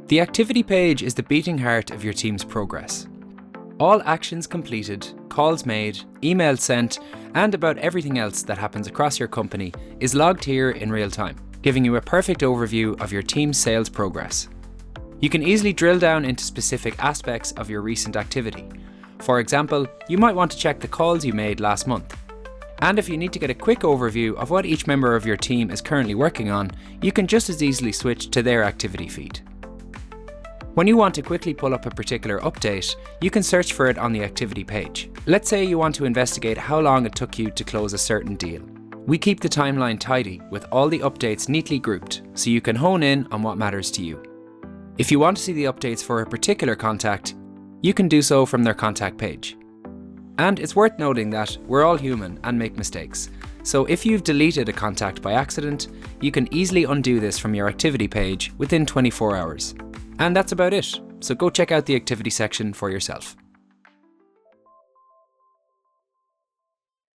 The activity page is the beating heart of your team's progress. All actions completed, calls made, emails sent, and about everything else that happens across your company is logged here in real time, giving you a perfect overview of your team's sales progress. You can easily drill down into specific aspects of your recent activity. For example, you might want to check the calls you made last month. And if you need to get a quick overview of what each member of your team is currently working on, you can just as easily switch to their activity feed. When you want to quickly pull up a particular update, you can search for it on the activity page. Let's say you want to investigate how long it took you to close a certain deal. We keep the timeline tidy with all the updates neatly grouped, so you can hone in on what matters to you. If you want to see the updates for a particular contact, you can do so from their contact page. And it's worth noting that we're all human and make mistakes. So if you've deleted a contact by accident, you can easily undo this from your activity page within 24 hours. And that's about it. So go check out the activity section for yourself.